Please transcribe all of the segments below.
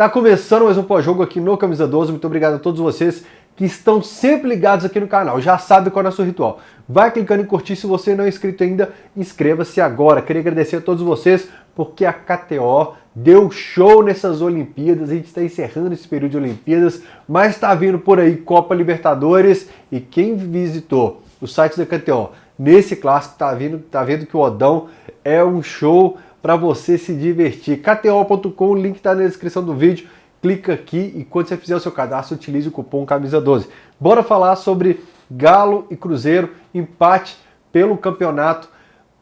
Tá começando mais um pós-jogo aqui no Camisa 12. Muito obrigado a todos vocês que estão sempre ligados aqui no canal. Já sabe qual é o nosso ritual. Vai clicando em curtir. Se você não é inscrito ainda, inscreva-se agora. Queria agradecer a todos vocês porque a KTO deu show nessas Olimpíadas. A gente está encerrando esse período de Olimpíadas, mas está vindo por aí Copa Libertadores. E quem visitou o site da KTO nesse clássico tá vendo que o Odão é um show para você se divertir. KTO.com, o link está na descrição do vídeo. Clica aqui e quando você fizer o seu cadastro, utilize o cupom Camisa12. Bora falar sobre Galo e Cruzeiro, empate pelo Campeonato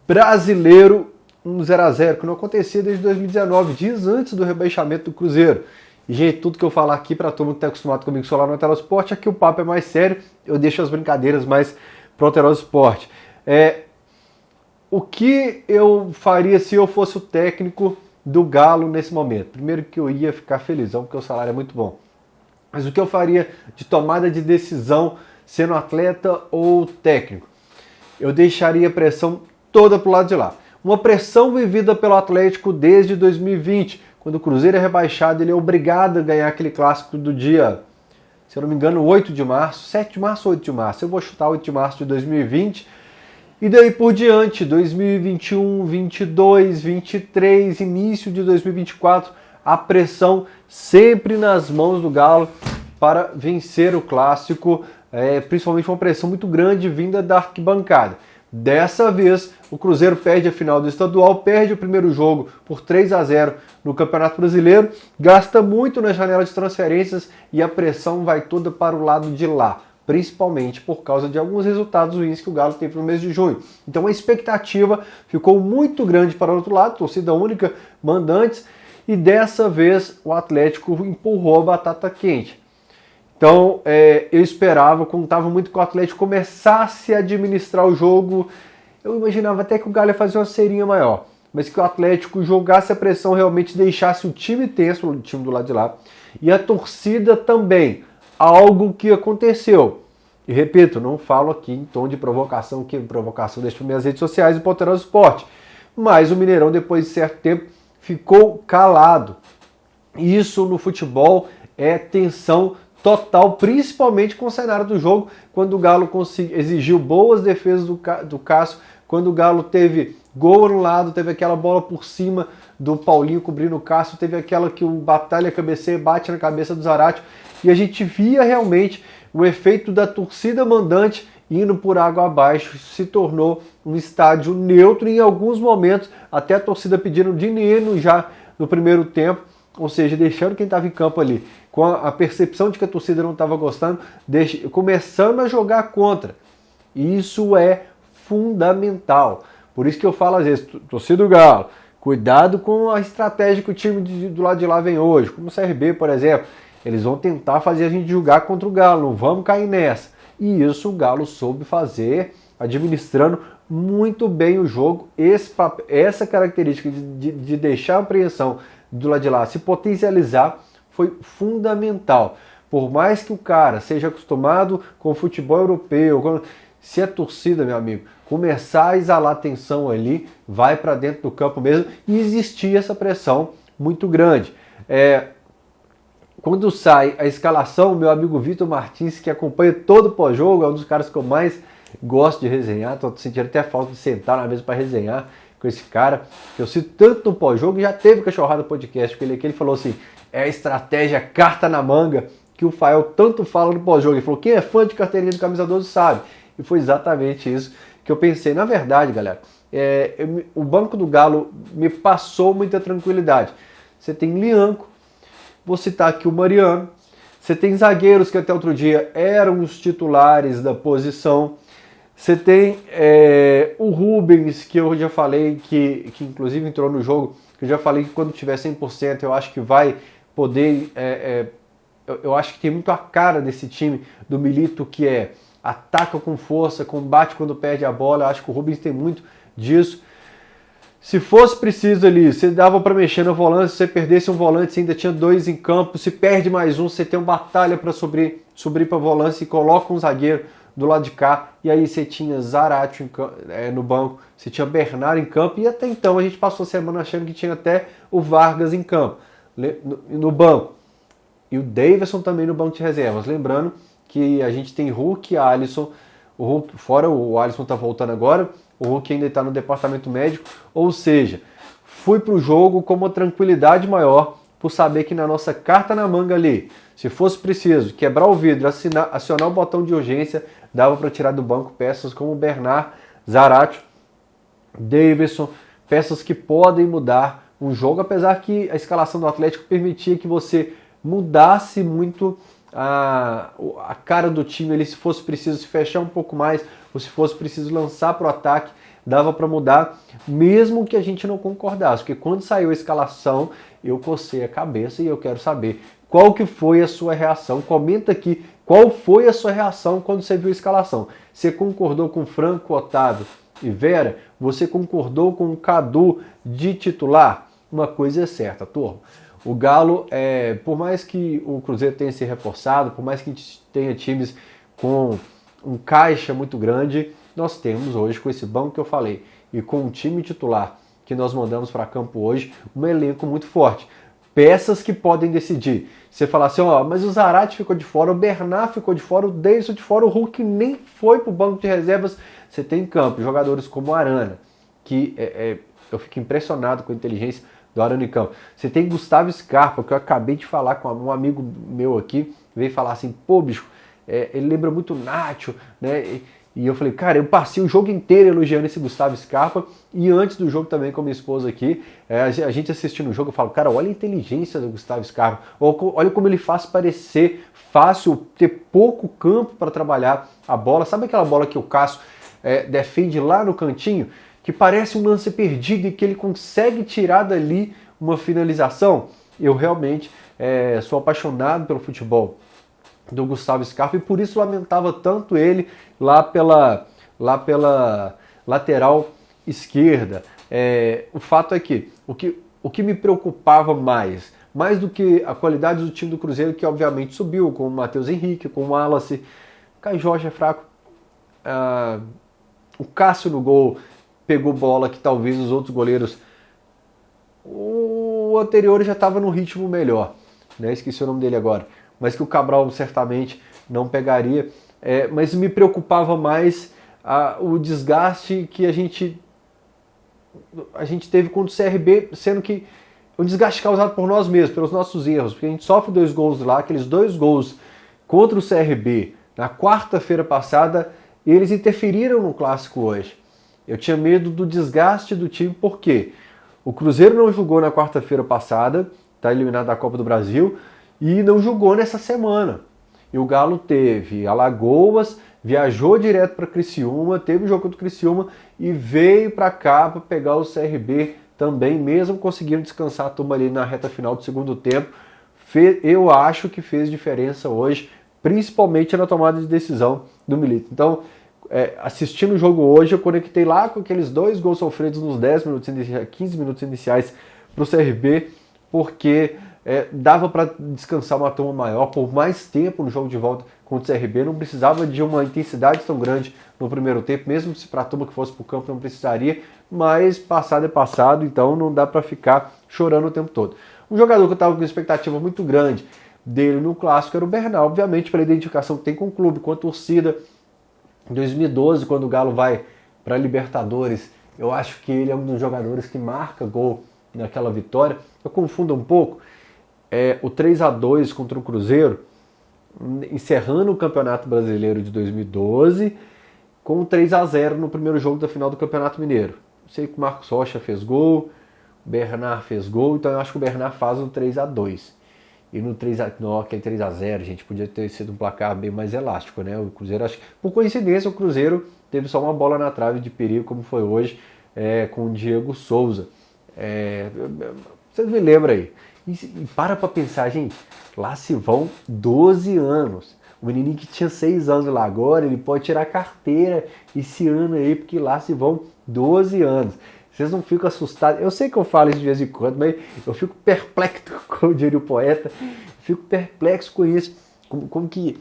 Brasileiro, 0-0, que não acontecia desde 2019, dias antes do rebaixamento do Cruzeiro. E, gente, tudo que eu falar aqui, para todo mundo que está acostumado comigo só lá no Tela Esporte, aqui o papo é mais sério, eu deixo as brincadeiras mais para o Tela Esporte. O que eu faria se eu fosse o técnico do Galo nesse momento? Primeiro que eu ia ficar felizão, porque o salário é muito bom. Mas o que eu faria de tomada de decisão, sendo atleta ou técnico? Eu deixaria a pressão toda pro lado de lá. Uma pressão vivida pelo Atlético desde 2020. Quando o Cruzeiro é rebaixado, ele é obrigado a ganhar aquele clássico do dia, se eu não me engano, 8 de março, 7 de março ou 8 de março. Eu vou chutar 8 de março de 2020. E daí por diante, 2021, 22, 23, início de 2024, a pressão sempre nas mãos do Galo para vencer o clássico, principalmente uma pressão muito grande vinda da arquibancada. Dessa vez, o Cruzeiro perde a final do estadual, perde o primeiro jogo por 3-0 no Campeonato Brasileiro, gasta muito na janela de transferências e a pressão vai toda para o lado de lá, principalmente por causa de alguns resultados ruins que o Galo teve no mês de junho. Então a expectativa ficou muito grande para o outro lado, torcida única, mandantes, e dessa vez o Atlético empurrou a batata quente. Então eu esperava, contava muito que o Atlético começasse a administrar o jogo, eu imaginava até que o Galo ia fazer uma serinha maior, mas que o Atlético jogasse a pressão, realmente deixasse o time tenso, o time do lado de lá, e a torcida também. Algo que aconteceu. E repito, não falo aqui em tom de provocação, que provocação deixa para minhas redes sociais e Ponteirão Esporte. Mas o Mineirão, depois de certo tempo, ficou calado. Isso no futebol é tensão total, principalmente com o cenário do jogo, quando o Galo exigiu boas defesas do Cássio, quando o Galo teve gol anulado, teve aquela bola por cima do Paulinho cobrindo o Cássio, teve aquela que o Batalha cabeceia e bate na cabeça do Zarate. E a gente via realmente o efeito da torcida mandante indo por água abaixo. Se tornou um estádio neutro e em alguns momentos até a torcida pedindo dinheiro já no primeiro tempo, ou seja, deixando quem estava em campo ali com a percepção de que a torcida não estava gostando, começando a jogar contra. Isso é fundamental. Por isso que eu falo às vezes, torcida do Galo, cuidado com a estratégia que o time do lado de lá vem hoje, como o CRB, por exemplo. Eles vão tentar fazer a gente jogar contra o Galo, não vamos cair nessa. E isso o Galo soube fazer, administrando muito bem o jogo. Essa característica de deixar a apreensão do lado de lá se potencializar foi fundamental. Por mais que o cara seja acostumado com o futebol europeu, se a torcida, meu amigo, começar a exalar tensão ali, vai para dentro do campo mesmo, e existia essa pressão muito grande. Quando sai a escalação, meu amigo Vitor Martins, que acompanha todo o pós-jogo, é um dos caras que eu mais gosto de resenhar, estou sentindo até falta de sentar na mesa para resenhar com esse cara, que eu cito tanto no pós-jogo, já teve Cachorrada Podcast com ele aqui, ele falou assim, é a estratégia carta na manga, que o Fael tanto fala no pós-jogo. Ele falou, quem é fã de carteirinha do Camisa 12 sabe. E foi exatamente isso que eu pensei. Na verdade, galera, o banco do Galo me passou muita tranquilidade. Você tem Lianco, vou citar aqui o Mariano, você tem zagueiros que até outro dia eram os titulares da posição, você tem o Rubens, que eu já falei, que inclusive entrou no jogo, que eu já falei que quando tiver 100% eu acho que vai poder, eu acho que tem muito a cara desse time do Milito, que ataca com força, combate quando perde a bola, eu acho que o Rubens tem muito disso. Se fosse preciso ali, você dava para mexer no volante, se você perdesse um volante, você ainda tinha dois em campo, se perde mais um, você tem uma batalha para subir para volante e coloca um zagueiro do lado de cá, e aí você tinha Zarate no banco, você tinha Bernard em campo, e até então a gente passou a semana achando que tinha até o Vargas em campo. no banco. E o Davidson também no banco de reservas. Lembrando que a gente tem Hulk e Alisson. O Hulk, fora o Alisson tá voltando agora, o Hulk ainda está no departamento médico. Ou seja, fui para o jogo com uma tranquilidade maior por saber que na nossa carta na manga ali, se fosse preciso quebrar o vidro, acionar o botão de urgência, dava para tirar do banco peças como Bernard, Zarate, Davidson, peças que podem mudar um jogo, apesar que a escalação do Atlético permitia que você mudasse muito a cara do time ali, se fosse preciso se fechar um pouco mais, ou se fosse preciso lançar para o ataque, dava para mudar, mesmo que a gente não concordasse, porque quando saiu a escalação, eu cocei a cabeça e eu quero saber qual que foi a sua reação. Comenta aqui qual foi a sua reação quando você viu a escalação. Você concordou com Franco, Otávio e Vera? Você concordou com o Cadu de titular? Uma coisa é certa, turma. O Galo, por mais que o Cruzeiro tenha se reforçado, por mais que a gente tenha times com um caixa muito grande, nós temos hoje, com esse banco que eu falei, e com o time titular que nós mandamos para campo hoje, um elenco muito forte. Peças que podem decidir. Você falar assim, mas o Zarate ficou de fora, o Bernard ficou de fora, o Deison de fora, o Hulk nem foi para o banco de reservas. Você tem em campo jogadores como Arana, que eu fico impressionado com a inteligência do Arana em campo. Você tem Gustavo Scarpa, que eu acabei de falar com um amigo meu aqui, veio falar assim, pô, bicho, ele lembra muito o Nacho, né? E eu falei, cara, eu passei o jogo inteiro elogiando esse Gustavo Scarpa, e antes do jogo também com a minha esposa aqui, a gente assistindo o jogo, eu falo, cara, olha a inteligência do Gustavo Scarpa, olha como ele faz parecer fácil, ter pouco campo para trabalhar a bola. Sabe aquela bola que o Cássio defende lá no cantinho, que parece um lance perdido e que ele consegue tirar dali uma finalização? Eu realmente sou apaixonado pelo futebol do Gustavo Scarpa e por isso lamentava tanto ele lá pela lateral esquerda. O fato é que o que me preocupava mais do que a qualidade do time do Cruzeiro, que obviamente subiu com o Matheus Henrique, com o Wallace, o Caio Jorge é fraco, o Cássio no gol pegou bola que talvez os outros goleiros, o anterior já estava no ritmo melhor, né? Esqueci o nome dele agora, mas que o Cabral certamente não pegaria. Mas me preocupava mais o desgaste que a gente teve contra o CRB, sendo que um desgaste causado por nós mesmos, pelos nossos erros, porque a gente sofre 2 gols lá, aqueles 2 gols contra o CRB na quarta-feira passada, eles interferiram no clássico hoje. Eu tinha medo do desgaste do time, porque o Cruzeiro não jogou na quarta-feira passada, está eliminado da Copa do Brasil, e não jogou nessa semana. E o Galo teve Alagoas, viajou direto para Criciúma, teve o jogo contra o Criciúma e veio para cá para pegar o CRB também, mesmo conseguindo descansar a turma ali na reta final do segundo tempo. Eu acho que fez diferença hoje, principalmente na tomada de decisão do Milito. Então, assistindo o jogo hoje, eu conectei lá com aqueles 2 gols sofridos nos 15 minutos iniciais para o CRB, porque dava para descansar uma turma maior por mais tempo no jogo de volta contra o CRB, não precisava de uma intensidade tão grande no primeiro tempo, mesmo se para a turma que fosse para o campo não precisaria, mas passado é passado, então não dá para ficar chorando o tempo todo. Um jogador que eu estava com uma expectativa muito grande dele no Clássico era o Bernard, obviamente pela identificação que tem com o clube, com a torcida. Em 2012, quando o Galo vai para a Libertadores, eu acho que ele é um dos jogadores que marca gol naquela vitória. Eu confundo um pouco o 3-2 contra o Cruzeiro, encerrando o Campeonato Brasileiro de 2012, com o 3-0 no primeiro jogo da final do Campeonato Mineiro. Eu sei que o Marcos Rocha fez gol, o Bernard fez gol, então eu acho que o Bernard faz o 3-2. E no 3-0, gente, podia ter sido um placar bem mais elástico, né? O Cruzeiro, acho que, por coincidência, o Cruzeiro teve só uma bola na trave de perigo, como foi hoje, com o Diego Souza. Vocês me lembram aí. E para pensar, gente, lá se vão 12 anos. O menininho que tinha 6 anos lá agora, ele pode tirar carteira esse ano aí, porque lá se vão 12 anos. Vocês não ficam assustados? Eu sei que eu falo isso de vez em quando, mas eu fico perplexo, como diria o poeta, fico perplexo com isso, como que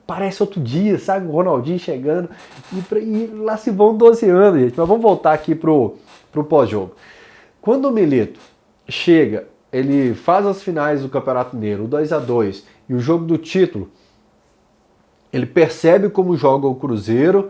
parece outro dia, sabe? O Ronaldinho chegando, e lá se vão 12 anos, gente. Mas vamos voltar aqui pro pós-jogo. Quando o Milito chega ele faz as finais do Campeonato Mineiro, o 2-2 e o jogo do título, ele percebe como joga o Cruzeiro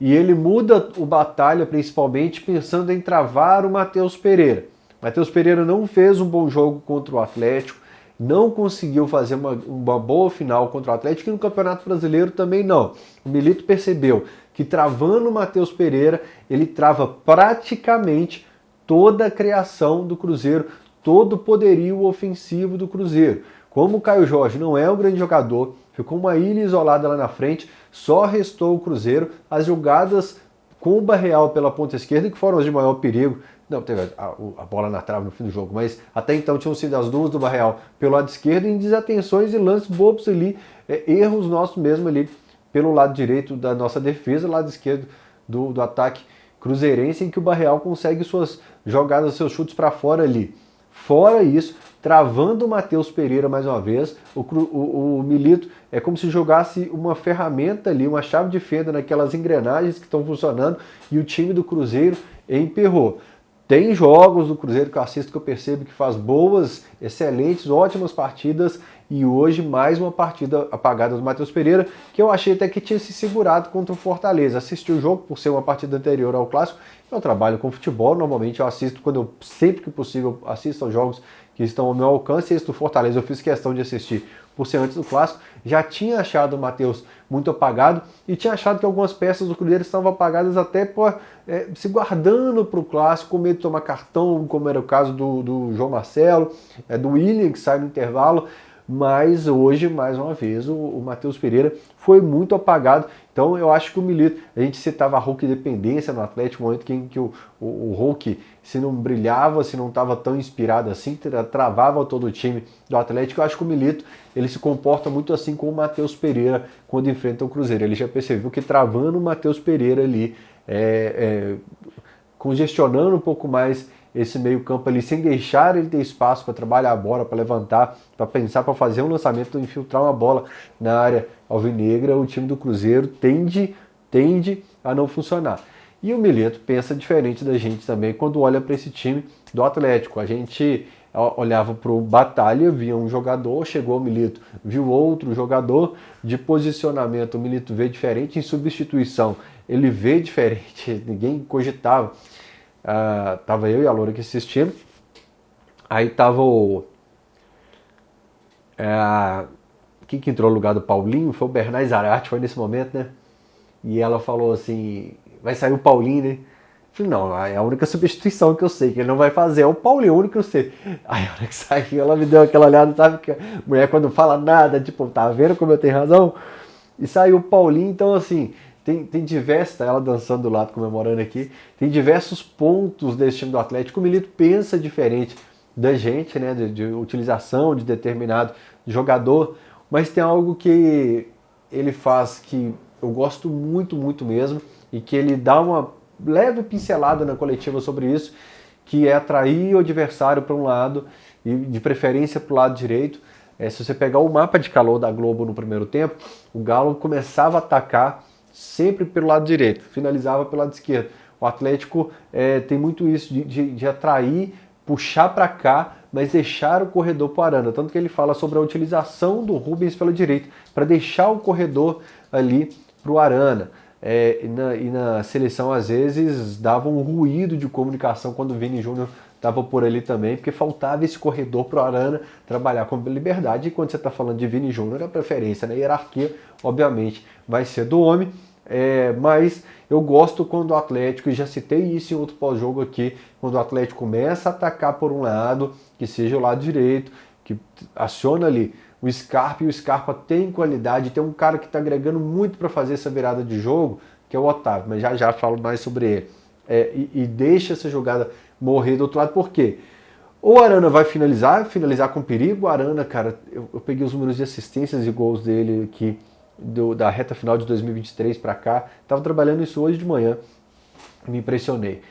e ele muda o Batalha principalmente pensando em travar o Matheus Pereira. Matheus Pereira não fez um bom jogo contra o Atlético, não conseguiu fazer uma boa final contra o Atlético e no Campeonato Brasileiro também não. O Milito percebeu que travando o Matheus Pereira, ele trava praticamente toda a criação do Cruzeiro, todo o poderio ofensivo do Cruzeiro. Como o Caio Jorge não é um grande jogador, ficou uma ilha isolada lá na frente, só restou o Cruzeiro as jogadas com o Barreal pela ponta esquerda, que foram as de maior perigo. Não, teve a bola na trave no fim do jogo, mas até então tinham sido as duas do Barreal pelo lado esquerdo, em desatenções e lances bobos ali, erros nossos mesmo ali pelo lado direito da nossa defesa, lado esquerdo do ataque cruzeirense, em que o Barreal consegue suas jogadas, seus chutes para fora ali. Fora isso, travando o Matheus Pereira mais uma vez, o Milito é como se jogasse uma ferramenta ali, uma chave de fenda naquelas engrenagens que estão funcionando e o time do Cruzeiro emperrou. Tem jogos do Cruzeiro que eu assisto que eu percebo que faz boas, excelentes, ótimas partidas e hoje mais uma partida apagada do Matheus Pereira que eu achei até que tinha se segurado contra o Fortaleza. Assisti o jogo por ser uma partida anterior ao Clássico. Eu trabalho com futebol, normalmente eu assisto sempre que possível, assisto aos jogos que estão ao meu alcance. Esse do Fortaleza eu fiz questão de assistir por ser antes do Clássico. Já tinha achado o Matheus muito apagado e tinha achado que algumas peças do Cruzeiro estavam apagadas até se guardando para o Clássico, com medo de tomar cartão, como era o caso do João Marcelo, do William, que sai no intervalo. Mas hoje, mais uma vez, o Matheus Pereira foi muito apagado. Então eu acho que o Milito, a gente citava a Hulk dependência no Atlético, no momento em que o Hulk, se não brilhava, se não estava tão inspirado assim, travava todo o time do Atlético. Eu acho que o Milito, ele se comporta muito assim com o Matheus Pereira quando enfrenta o Cruzeiro. Ele já percebeu que travando o Matheus Pereira ali, congestionando um pouco mais esse meio campo ali, sem deixar ele ter espaço para trabalhar a bola, para levantar, para pensar, para fazer um lançamento, infiltrar uma bola na área alvinegra, o time do Cruzeiro tende a não funcionar. E o Milito pensa diferente da gente também quando olha para esse time do Atlético. A gente olhava para o Batalha, via um jogador, chegou o Milito, viu outro jogador, de posicionamento o Milito vê diferente, em substituição ele vê diferente, ninguém cogitava. Tava eu e a Loura aqui assistindo. Aí tava quem que entrou no lugar do Paulinho? Foi o Bernard Zarate, foi nesse momento, né? E ela falou assim, vai sair o Paulinho, né? Eu falei, não, é a única substituição que eu sei, que ele não vai fazer, é o Paulinho, o único que eu sei. Aí a hora que saiu, ela me deu aquela olhada, sabe? Que a mulher quando fala nada, tipo, tá vendo como eu tenho razão? E saiu o Paulinho, então assim... Tem diversos, tá ela dançando do lado, comemorando aqui, tem diversos pontos desse time do Atlético. O Milito pensa diferente da gente, né, de utilização de determinado jogador, mas tem algo que ele faz que eu gosto muito, muito mesmo, e que ele dá uma leve pincelada na coletiva sobre isso, que é atrair o adversário para um lado, e de preferência para o lado direito. Se você pegar o mapa de calor da Globo no primeiro tempo, o Galo começava a atacar sempre pelo lado direito, finalizava pelo lado esquerdo. O Atlético tem muito isso de atrair, puxar para cá, mas deixar o corredor para o Arana. Tanto que ele fala sobre a utilização do Rubens pela direita, para deixar o corredor ali para o Arana. E na seleção, às vezes, dava um ruído de comunicação quando o Vini Júnior estava por ali também, porque faltava esse corredor para o Arana trabalhar com liberdade. E quando você está falando de Vini Júnior, a preferência na hierarquia, obviamente, vai ser do homem. Mas eu gosto quando o Atlético, e já citei isso em outro pós-jogo aqui, quando o Atlético começa a atacar por um lado, que seja o lado direito, que aciona ali o Scarpa, e o Scarpa tem qualidade, tem um cara que está agregando muito para fazer essa virada de jogo, que é o Otávio, mas já falo mais sobre ele. E deixa essa jogada morrer do outro lado, por quê? Ou o Arana vai finalizar com perigo. O Arana, cara, eu peguei os números de assistências e gols dele aqui, da reta final de 2023 para cá, estava trabalhando isso hoje de manhã, me impressionei.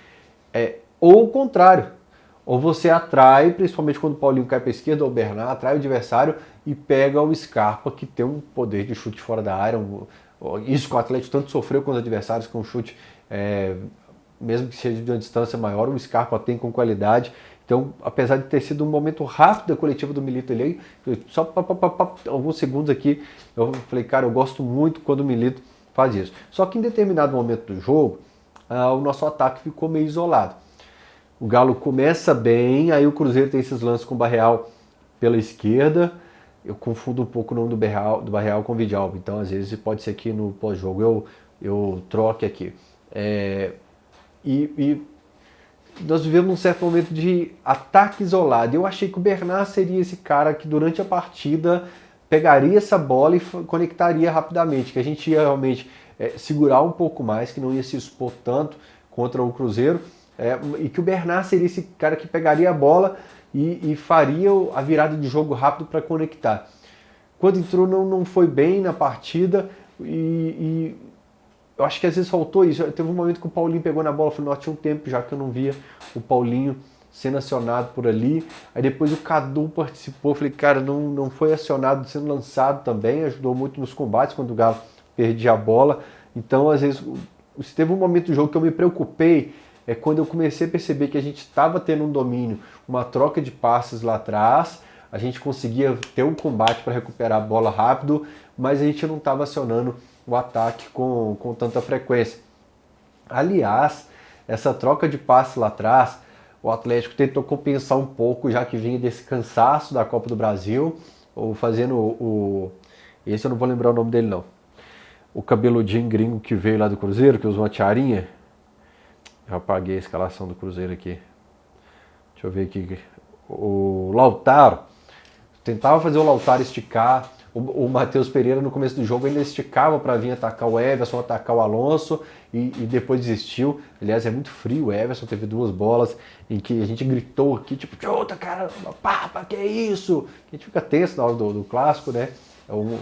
Ou o contrário, ou você atrai, principalmente quando o Paulinho cai para a esquerda, ou o Bernard atrai o adversário e pega o Scarpa, que tem um poder de chute fora da área, isso que o Atlético tanto sofreu com os adversários, com um chute, mesmo que seja de uma distância maior, o Scarpa tem com qualidade, Então, apesar de ter sido um momento rápido da coletiva do Milito ali, só alguns segundos aqui, eu falei, cara, eu gosto muito quando o Milito faz isso. Só que em determinado momento do jogo, o nosso ataque ficou meio isolado. O Galo começa bem, aí o Cruzeiro tem esses lances com o Barreal pela esquerda. Eu confundo um pouco o nome do Barreal com o Vidalba, então às vezes pode ser que no pós-jogo eu troque aqui. E nós vivemos um certo momento de ataque isolado. Eu achei que o Bernard seria esse cara que durante a partida pegaria essa bola e conectaria rapidamente, que a gente ia realmente segurar um pouco mais, que não ia se expor tanto contra o Cruzeiro, e que o Bernard seria esse cara que pegaria a bola e faria a virada de jogo rápido para conectar. Quando entrou não foi bem na partida e eu acho que às vezes faltou isso. Teve um momento que o Paulinho pegou na bola, falei, tinha um tempo já que eu não via o Paulinho sendo acionado por ali. Aí depois o Cadu participou, falei, cara, não foi acionado, sendo lançado também, ajudou muito nos combates quando o Galo perdia a bola. Então, às vezes, se teve um momento do jogo que eu me preocupei, é quando eu comecei a perceber que a gente estava tendo um domínio, uma troca de passes lá atrás, a gente conseguia ter um combate para recuperar a bola rápido, mas a gente não estava acionando o ataque com tanta frequência. Aliás, essa troca de passe lá atrás, o Atlético tentou compensar um pouco, já que vinha desse cansaço da Copa do Brasil, ou fazendo esse eu não vou lembrar o nome dele não. O cabeludinho gringo que veio lá do Cruzeiro, que usou uma tiarinha. Eu apaguei a escalação do Cruzeiro aqui. Deixa eu ver aqui. O Lautaro. Tentava fazer o Lautaro esticar. O Matheus Pereira no começo do jogo ainda esticava para vir atacar o Everson, atacar o Alonso e depois desistiu. Aliás, é muito frio o Everson, teve 2 bolas em que a gente gritou aqui, tipo, chuta, cara, papa, que é isso? A gente fica tenso na hora do clássico, né? O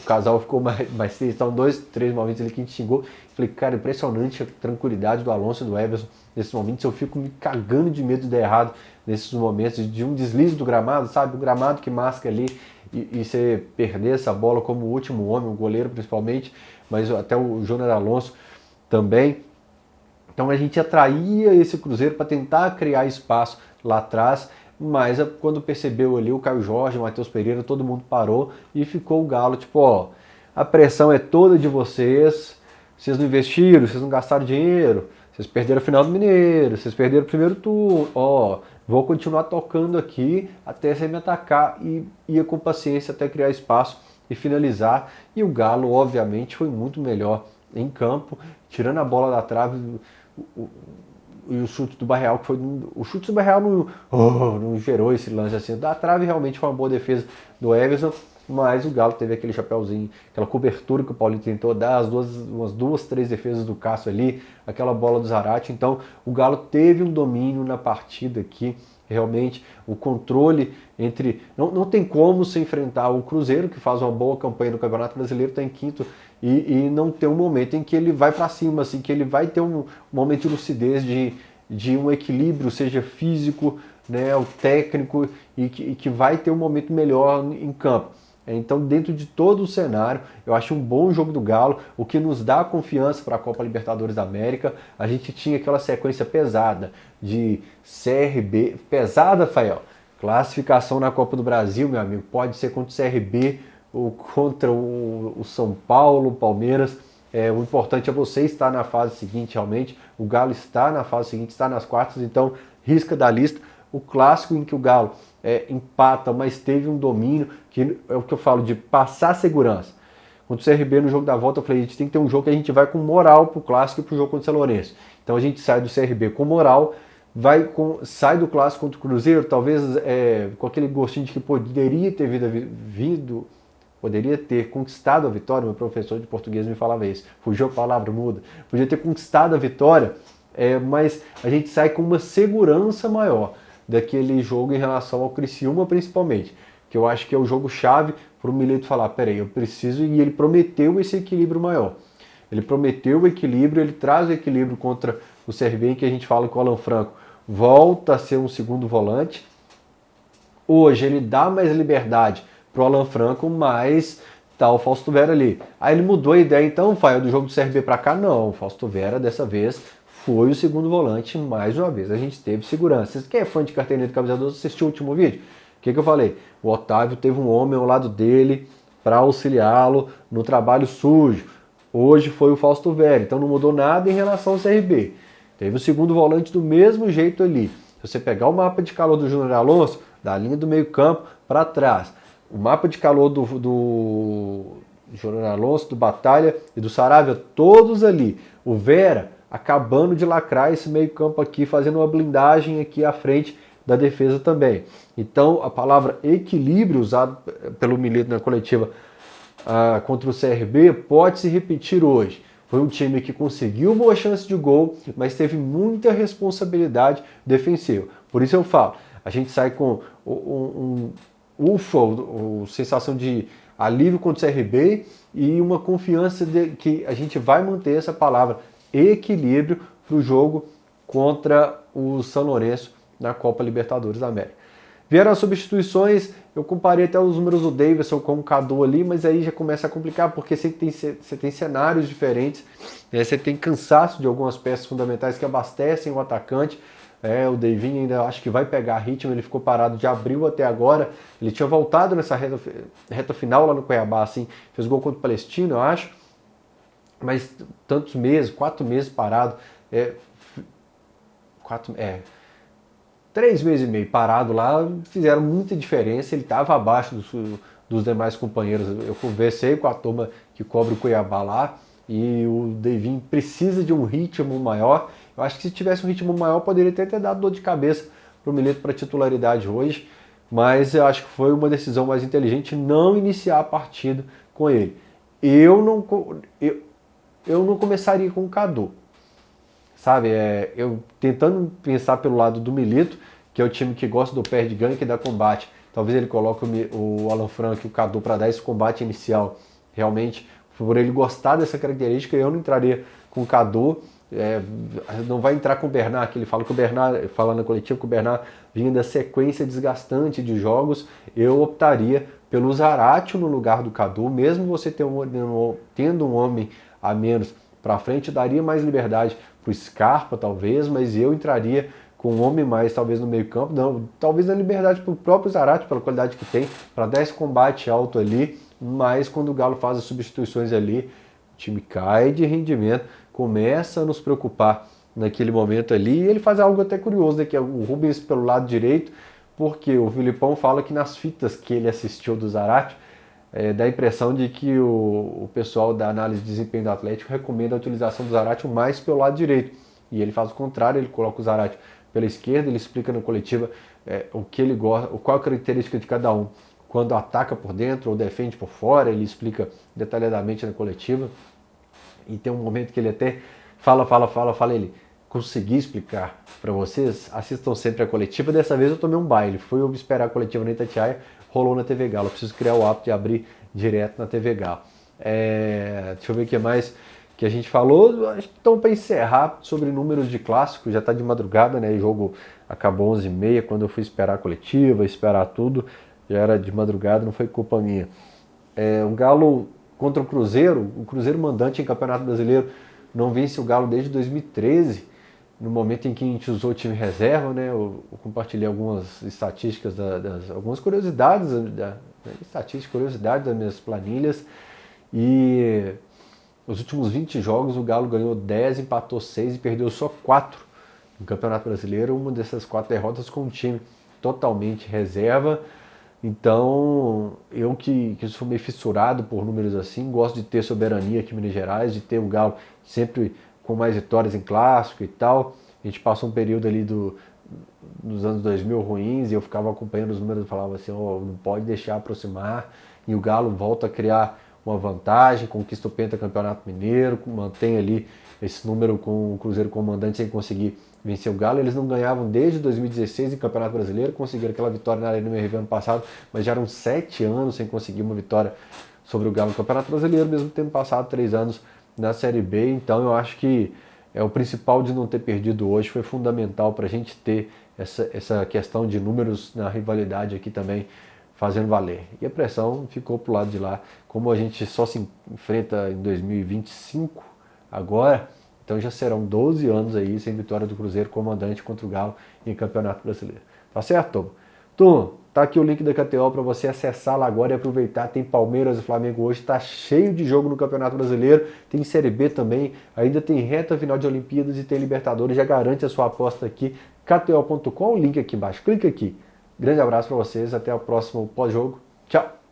casal ficou mais tenso, então 2, 3 momentos ali que a gente xingou. Falei, cara, impressionante a tranquilidade do Alonso e do Everson nesses momentos. Eu fico me cagando de medo de dar errado nesses momentos, de um deslize do gramado, sabe? O gramado que masca ali e você perder essa bola como o último homem, o goleiro principalmente, mas até o Júnior Alonso também. Então a gente atraía esse Cruzeiro para tentar criar espaço lá atrás, mas quando percebeu ali o Caio Jorge, o Matheus Pereira, todo mundo parou e ficou o Galo, tipo, ó, a pressão é toda de vocês não investiram, vocês não gastaram dinheiro, vocês perderam a final do Mineiro, vocês perderam o primeiro turno, ó, vou continuar tocando aqui até você me atacar e ia com paciência até criar espaço e finalizar. E o Galo, obviamente, foi muito melhor em campo, tirando a bola da trave e o chute do Barreal, que foi o chute do Barreal não gerou esse lance assim. Da trave realmente foi uma boa defesa do Everson, mas o Galo teve aquele chapéuzinho, aquela cobertura que o Paulinho tentou dar, umas 2, 3 defesas do Cássio ali, aquela bola do Zarate. Então o Galo teve um domínio na partida aqui, realmente o controle entre... Não tem como se enfrentar o Cruzeiro, que faz uma boa campanha no Campeonato Brasileiro, está em quinto, e não ter um momento em que ele vai para cima, assim, que ele vai ter um momento de lucidez, de um equilíbrio, seja físico, né, o técnico, e que vai ter um momento melhor em campo. Então, dentro de todo o cenário, eu acho um bom jogo do Galo, o que nos dá confiança para a Copa Libertadores da América. A gente tinha aquela sequência pesada de CRB, pesada, Fael, classificação na Copa do Brasil, meu amigo, pode ser contra o CRB ou contra o São Paulo, o Palmeiras. O importante é você estar na fase seguinte, realmente. O Galo está na fase seguinte, está nas quartas, então risca da lista. O clássico em que o Galo empata, mas teve um domínio, que é o que eu falo de passar segurança. Contra o CRB no jogo da volta, eu falei, a gente tem que ter um jogo que a gente vai com moral pro clássico e pro jogo contra o São Lourenço. Então a gente sai do CRB com moral, sai do clássico contra o Cruzeiro, talvez com aquele gostinho de que poderia ter conquistado a vitória. Meu professor de português me falava isso, fugiu a palavra muda, podia ter conquistado a vitória, mas a gente sai com uma segurança maior daquele jogo em relação ao Criciúma principalmente, que eu acho que é o jogo-chave para o Milito falar, peraí, eu preciso, e ele prometeu esse equilíbrio maior. Ele prometeu o equilíbrio, ele traz o equilíbrio contra o CRB, em que a gente fala que o Alan Franco volta a ser um segundo volante. Hoje ele dá mais liberdade para o Alan Franco, mas tá o Fausto Vera ali. Aí ele mudou a ideia, então, Fael, do jogo do CRB para cá, não. O Fausto Vera, dessa vez, foi o segundo volante, mais uma vez. A gente teve segurança. Quem é fã de carteirinha do camisa 12, assistiu o último vídeo? O que eu falei? O Otávio teve um homem ao lado dele para auxiliá-lo no trabalho sujo. Hoje foi o Fausto Vera, então não mudou nada em relação ao CRB. Teve o segundo volante do mesmo jeito ali. Se você pegar o mapa de calor do Júnior Alonso, da linha do meio campo para trás, o mapa de calor do Júnior Alonso, do Batalha e do Saravia, todos ali. O Vera acabando de lacrar esse meio campo aqui, fazendo uma blindagem aqui à frente da defesa também. Então, a palavra equilíbrio usada pelo Milito na coletiva contra o CRB pode se repetir hoje. Foi um time que conseguiu boa chance de gol, mas teve muita responsabilidade defensiva. Por isso eu falo, a gente sai com sensação de alívio contra o CRB e uma confiança de que a gente vai manter essa palavra equilíbrio para o jogo contra o São Lourenço na Copa Libertadores da América. Vieram as substituições, eu comparei até os números do Davidson com o Cadu ali, mas aí já começa a complicar, porque você tem cenários diferentes, você tem cansaço de algumas peças fundamentais que abastecem o atacante. O Davinho ainda acho que vai pegar ritmo, ele ficou parado de abril até agora, ele tinha voltado nessa reta final lá no Cuiabá, assim, fez gol contra o Palestino, eu acho, mas tantos meses, 4 meses parado, 3 meses e meio parado lá, fizeram muita diferença, ele estava abaixo dos demais companheiros. Eu conversei com a turma que cobre o Cuiabá lá, e o Davinho precisa de um ritmo maior. Eu acho que se tivesse um ritmo maior, poderia ter dado dor de cabeça para o Milito para titularidade hoje, mas eu acho que foi uma decisão mais inteligente não iniciar a partida com ele. Eu não começaria com o Cadu, sabe? Eu tentando pensar pelo lado do Milito, que é o time que gosta do perde-ganho, que dá combate. Talvez ele coloque o Alan Franco e o Cadu para dar esse combate inicial. Realmente, por ele gostar dessa característica, eu não entraria com o Cadu. Não vai entrar com o Bernard, que ele fala que o Bernard, fala na coletiva que o Bernard vinha da sequência desgastante de jogos. Eu optaria pelo Zaratio no lugar do Cadu, mesmo você tendo um homem a menos para frente, daria mais liberdade para o Scarpa talvez, mas eu entraria com um homem mais talvez no meio campo, talvez na liberdade para o próprio Zaratio, pela qualidade que tem, para dar esse combate alto ali, mas quando o Galo faz as substituições ali, o time cai de rendimento, começa a nos preocupar naquele momento ali, e ele faz algo até curioso, né, que é o Rubens pelo lado direito, porque o Filipão fala que nas fitas que ele assistiu do Zaratio, dá a impressão de que o pessoal da análise de desempenho do Atlético recomenda a utilização do Zaratio mais pelo lado direito, e ele faz o contrário, ele coloca o Zaratio pela esquerda, ele explica na coletiva o que ele gosta, qual a característica de cada um, quando ataca por dentro ou defende por fora, ele explica detalhadamente na coletiva. E tem um momento que ele até fala, ele consegui explicar para vocês, assistam sempre a coletiva. Dessa vez eu tomei um baile, fui esperar a coletiva na Itatiaia, rolou na TV Galo, eu preciso criar o hábito de abrir direto na TV Galo. Deixa eu ver o que mais que a gente falou. Acho que então, para encerrar sobre números de clássico, já está de madrugada, né? O jogo acabou 11h30, quando eu fui esperar a coletiva, esperar tudo, já era de madrugada, não foi culpa minha. O Galo contra o Cruzeiro mandante em Campeonato Brasileiro não vence o Galo desde 2013, no momento em que a gente usou o time reserva, né? Eu compartilhei algumas estatísticas, algumas curiosidades, curiosidades das minhas planilhas, e nos últimos 20 jogos o Galo ganhou 10, empatou 6 e perdeu só 4 no Campeonato Brasileiro, uma dessas 4 derrotas com um time totalmente reserva. Então, eu que sou meio fissurado por números assim, gosto de ter soberania aqui em Minas Gerais, de ter o Galo sempre com mais vitórias em clássico e tal. A gente passou um período ali dos anos 2000 ruins, e eu ficava acompanhando os números e falava assim, não pode deixar aproximar, e o Galo volta a criar uma vantagem, conquista o pentacampeonato mineiro, mantém ali esse número com o Cruzeiro comandante sem conseguir vencer o Galo. Eles não ganhavam desde 2016 em Campeonato Brasileiro, conseguiram aquela vitória na Arena MRV ano passado, mas já eram 7 anos sem conseguir uma vitória sobre o Galo no Campeonato Brasileiro, mesmo tendo passado 3 anos na Série B. Então eu acho que o principal de não ter perdido hoje foi fundamental para a gente ter essa questão de números na rivalidade aqui também fazendo valer. E a pressão ficou pro lado de lá. Como a gente só se enfrenta em 2025 agora, Então já serão 12 anos aí sem vitória do Cruzeiro comandante contra o Galo em Campeonato Brasileiro. Tá certo? Turma, tá aqui o link da KTO para você acessar lá agora e aproveitar. Tem Palmeiras e Flamengo hoje, tá cheio de jogo no Campeonato Brasileiro. Tem Série B também, ainda tem reta final de Olimpíadas e tem Libertadores. Já garante a sua aposta aqui, kto.com, o link aqui embaixo. Clica aqui. Grande abraço para vocês, até o próximo pós-jogo. Tchau!